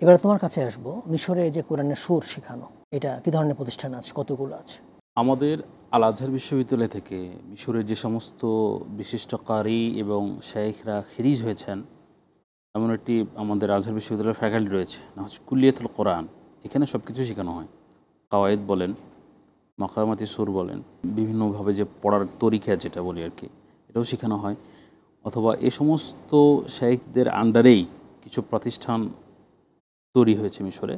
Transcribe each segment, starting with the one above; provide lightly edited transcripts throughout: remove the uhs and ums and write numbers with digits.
এবারে তোমার কাছে আসবো, মিশরে যে কোরআনের সুর শেখানো, এটা কি ধরনের প্রতিষ্ঠান আছে, কতগুলো আছে? আমাদের আল আজহার বিশ্ববিদ্যালয় থেকে মিশরের যে সমস্ত বিশিষ্ট কারি এবং শাইখরা খিরিজ হয়েছেন এমন একটি আমাদের আজহার বিশ্ববিদ্যালয়ের ফ্যাকাল্টি রয়েছে, না হচ্ছে কুল্লিয়াতুল কোরআন। এখানে সব কিছু শেখানো হয়। কাওয়ায়েদ বলেন, মাকামাতি সুর বলেন, বিভিন্নভাবে যে পড়ার তরিকা যেটা বলি আর কি, এটাও শেখানো হয়। অথবা এ সমস্ত শাইখদের আন্ডারেই কিছু প্রতিষ্ঠান তৈরি হয়েছে মিশরে,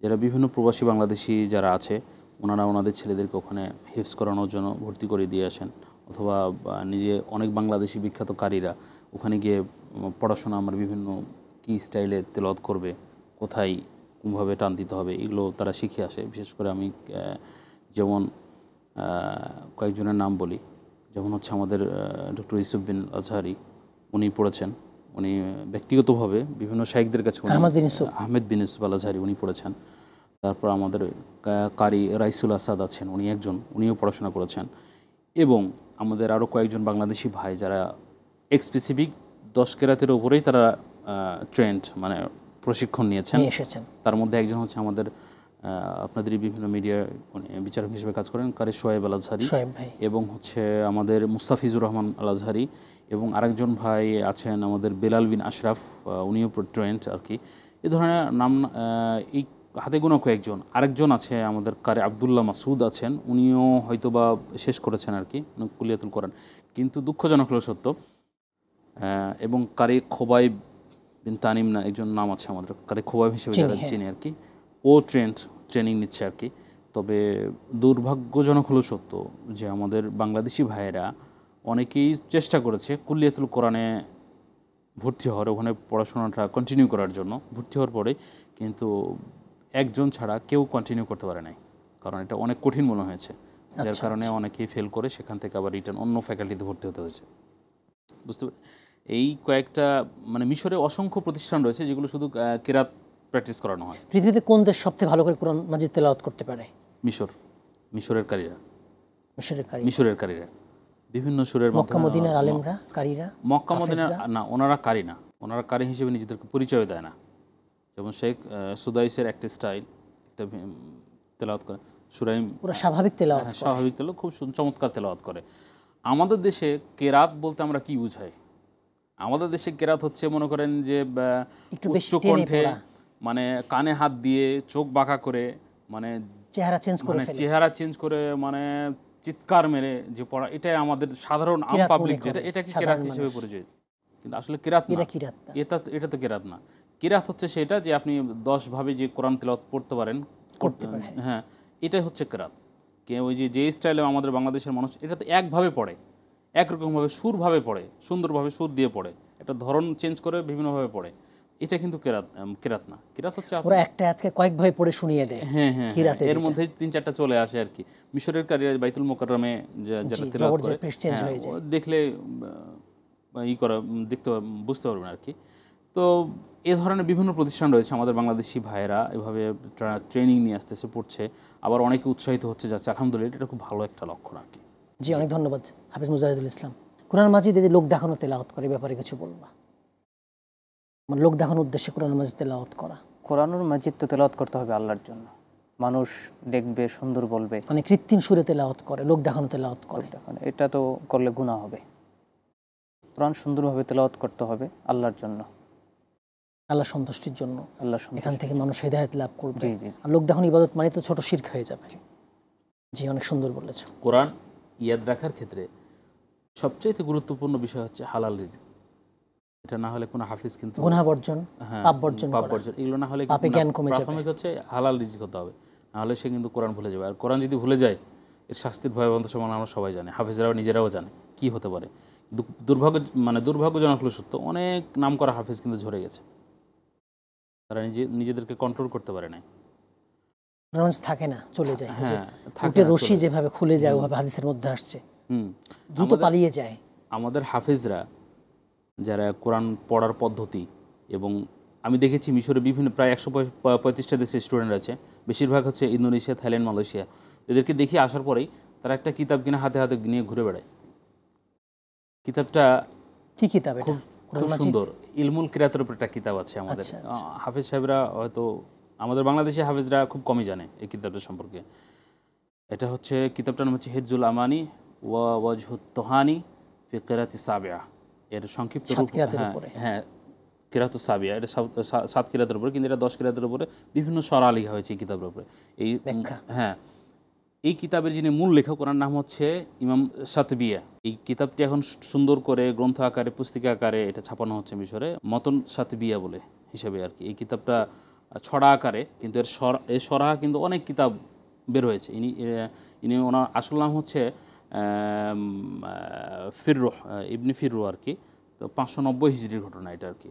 যারা বিভিন্ন প্রবাসী বাংলাদেশি যারা আছে ওনারা ওনাদের ছেলেদেরকে ওখানে হিফজ করানোর জন্য ভর্তি করে দিয়ে আসেন। অথবা নিজে অনেক বাংলাদেশি বিখ্যাত কারীরা ওখানে গিয়ে পড়াশোনা, আমার বিভিন্ন কী স্টাইলে তেলাওয়াত করবে, কোথায় কোনভাবে টান দিতে হবে, এগুলো তারা শিখে আসে। বিশেষ করে আমি যেমন কয়েকজনের নাম বলি, যেমন হচ্ছে আমাদের ডক্টর ইউসুফ বিন আজহারি, উনি পড়েছেন। উনি ব্যক্তিগতভাবে বিভিন্ন শাইখদের কাছে আহমেদ বিন ইউসুফ আল আজহারি উনি পড়েছেন। তারপর আমাদের কারি রাইসুল আসাদ আছেন, উনিও পড়াশোনা করেছেন। এবং আমাদের আরও কয়েকজন বাংলাদেশি ভাই যারা স্পেসিফিক 10 কেরাতের উপরেই তারা ট্রেন্ড মানে প্রশিক্ষণ নিয়েছেন। তার মধ্যে একজন হচ্ছে আমাদের আপনাদের বিভিন্ন মিডিয়া বিচারক হিসেবে কাজ করেন কারি সোয়েব আল আজহারি, এবং হচ্ছে আমাদের মুস্তাফিজুর রহমান আল আজহারি, এবং আরেকজন ভাই আছেন আমাদের বেলাল বিন আশরাফ, উনিও ট্রেন্ড আর কি। এ ধরনের নাম এই হাতে গোনা কয়েকজন। আরেকজন আছে আমাদের কারি আবদুল্লাহ মাসুদ আছেন, উনিও হয়তো বা শেষ করেছেন আর কি কুলিয়াতুল কোরআন, কিন্তু দুঃখজনক হলো সত্য। এবং কারি খোবাইব বিন তানিম না একজন নাম আছে আমাদের, কারি খোবাইব হিসেবে যারা চিনি আর কি, ও ট্রেনিং নিচ্ছে আর কি। তবে দুর্ভাগ্যজনক হলো সত্য যে আমাদের বাংলাদেশি ভাইয়েরা অনেকেই চেষ্টা করেছে কুলিয়াতুল কোরআনে ভর্তি হওয়ার, ওখানে পড়াশোনাটা কন্টিনিউ করার জন্য ভর্তি হওয়ার পরে, কিন্তু একজন ছাড়া কেউ কন্টিনিউ করতে পারে নাই, কারণ এটা অনেক কঠিন মনে হয়েছে, যার কারণে অনেকেই ফেল করে সেখান থেকে আবার রিটার্ন অন্য ফ্যাকাল্টিতে ভর্তি হতে হয়েছে। বুঝতে পারি এই কয়েকটা মানে মিশরে অসংখ্য প্রতিষ্ঠান রয়েছে যেগুলো শুধু কেরাত প্র্যাকটিস করানো হয়। পৃথিবীতে কোন দেশ সবচেয়ে ভালো করে কোরআন মাজিদ তেলাওয়াত করতে পারে? মিশরের কারীরা বিভিন্ন সুরের মধ্যে। মক্কা মদিনার আলেমরা, কারীরা? মক্কা মদিনা না, ওনারা কারি না, ওনারা কারি হিসেবে নিজেদেরকে পরিচয় দেয় না। যেমন শেখ সুদাইসের একটা স্টাইল, একটা তেলাওয়াত করে সুরাইম, পুরো স্বাভাবিক তেলাওয়াত, খুব চমৎকার তেলাওয়াত করে। আমাদের দেশে কেরাত বলতে আমরা কি বুঝাই? আমাদের দেশে কেরাত হচ্ছে মনে করেন যে উচ্চ কণ্ঠে, মানে কানে হাত দিয়ে চোখ বাঁকা করে, মানে চেহারা চেঞ্জ করে মানে চিৎকার মেরে যে পড়া, এটাই আমাদের সাধারণ আম পাবলিক যেটা, এটাকে কেরাত হিসেবে পরিচয়। কিন্তু আসলে কেরাত না, এটা তো কেরাত না। কেরাত হচ্ছে সেটা যে আপনি 10 ভাবে যে কোরআন তেলাওয়াত পড়তে পারেন, হ্যাঁ, এটাই হচ্ছে কেরাত। ওই যে স্টাইলে আমাদের বাংলাদেশের মানুষ এটা তো একভাবে পড়ে, একরকমভাবে সুরভাবে পড়ে, সুন্দরভাবে সুর দিয়ে পড়ে, একটা ধরন চেঞ্জ করে বিভিন্নভাবে পড়ে, এটা কিন্তু কেরাত না। কেরাত হচ্ছে পুরো একটা আয়াতকে কয়েকভাবে পড়ে শুনিয়ে দেয়। হ্যাঁ, এর মধ্যে 3-4টা চলে আসে আর কি। মিশরের কারীরা বাইতুল মোকাররমে যেটা তেলাওয়াত করে দেখলে দেখতে বুঝতে পারবেন আর কি। তো এ ধরনের বিভিন্ন প্রতিষ্ঠান রয়েছে, আমাদের বাংলাদেশি ভাইয়েরা এভাবে ট্রেনিং নিয়ে আসতেছে, পড়ছে, আবার অনেকে উৎসাহিত হচ্ছে যাচ্ছে। আলহামদুলিল্লাহ, এটা খুব ভালো একটা লক্ষণ আর কি। জি, অনেক ধন্যবাদ হাফেজ মুজাহিদুল ইসলাম। কোরআন মাজিদে যে লোক দেখানো তেলাওয়াত করে ব্যাপারে কিছু বলবা? মানে লোক দেখানোর উদ্দেশ্যে কোরআন মাজিদ তেলাওয়াত করা। কোরআনুল মাজিদ তো তেলাওয়াত করতে হবে আল্লাহর জন্য, মানুষ দেখবে, সুন্দর বলবে। মানে কৃত্রিম সুরে তেলাওয়াত করে, লোক দেখানো তেলাওয়াত করে, এটা তো করলে গুনাহ হবে। কোরআন সুন্দরভাবে তেলাওয়াত করতে হবে আল্লাহর জন্য, আল্লাহ সন্তুষ্টির জন্য। এখান থেকে মানুষ হিদায়াত লাভ করবে। জি জি। আর লোক দেখানো ইবাদত মানে তো ছোট শিরক হয়ে যাবে। জি, অনেক সুন্দর বলেছো। কোরআন ইয়াদ রাখার ক্ষেত্রে সবচেয়ে গুরুত্বপূর্ণ বিষয় হচ্ছে হালাল রিজিক। এটা না হলে কোনো হাফিজ কিন্তু গুনাহ বর্জন, পাপ বর্জন, এগুলো না হলে পাপে জ্ঞান কমে যাবে। প্রাথমিক হচ্ছে হালাল রিজিক হতে হবে, না হলে সে কিন্তু কোরআন ভুলে যাবে। আর কোরআন যদি ভুলে যায়, এর শাস্তির ভয়াবহতা সম্বন্ধে আমরা সবাই জানি, হাফিজরাও নিজেরাও জানে কি হতে পারে। দুর্ভাগ্যজনক হলো সত্য, অনেক নাম করা হাফিজ কিন্তু ঝরে গেছে, তারা নিজেদেরকে কন্ট্রোল করতে পারে না, থাকে না, চলে যায়। রশি যেভাবে খুলে যায় ওভাবে হাদিসের মধ্যে আসছে, দ্রুত পালিয়ে যায়। আমাদের হাফিজরা যারা কোরআন পড়ার পদ্ধতি, এবং আমি দেখেছি মিশরে বিভিন্ন প্রায় 135টা দেশের স্টুডেন্ট আছে, বেশিরভাগ হচ্ছে ইন্দোনেশিয়া, থাইল্যান্ড, মালয়েশিয়া। এদেরকে দেখি আসার পরেই তারা একটা কিতাব কিনে হাতে হাতে নিয়ে ঘুরে বেড়ায়। কিতাবটা কি কিতাব? খুব সুন্দর। ইলমুল কিরাতের উপর একটা কিতাব আছে আমাদের। হাফেজ সাহেবরা হয়তো, আমাদের বাংলাদেশি হাফেজরা খুব কমই জানে এই কিতাবটা সম্পর্কে। এটা হচ্ছে, কিতাবটার নাম হচ্ছে হিজুল আমানি ওয়া ওয়াজহুত তোহানি ফি কিরাতি সাবিয়া। এর সংক্ষিপ্ত রূপ, হ্যাঁ কিরাতুস সাবিয়া, এটা 7 কিরাতের উপরে, কিন্তু এটা 10 কিরাতের উপরে বিভিন্ন সরা লেখা হয়েছে এই কিতাবের উপরে। এই হ্যাঁ, এই কিতাবের যিনি মূল লেখক ওনার নাম হচ্ছে ইমাম শাতবিয়া। এই কিতাবটি এখন সুন্দর করে গ্রন্থ আকারে, পুস্তিকা আকারে এটা ছাপানো হচ্ছে মিশরে, মতন শাতবিয়া বলে হিসেবে আর কি। এই কিতাবটা ছড়া আকারে, কিন্তু এর সরা কিন্তু অনেক কিতাব বের হয়েছে। ইনি ওনার আসল নাম হচ্ছে ফিররুহ, ইবনে ফিররুহ আর কি। তো 590 হিজরির ঘটনা এটা আর কি।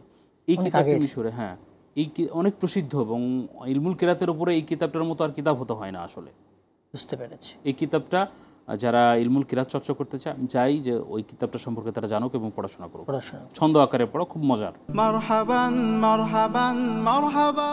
এই কিতাবটি মিশরে, হ্যাঁ, এই অনেক প্রসিদ্ধ, এবং ইলমুল কিরাতের উপরে এই কিতাবটার মতো আর কিতাব হতে হয় না আসলে। বুঝতে পেরেছি। এই কিতাবটা যারা ইলমুল কিরাত চর্চা করতে চাই যে ওই কিতাবটা সম্পর্কে তারা জানুক এবং পড়াশোনা করুক। ছন্দ আকারে পড়া, খুব মজার। মারহাবান মারহাবান মারহাবা।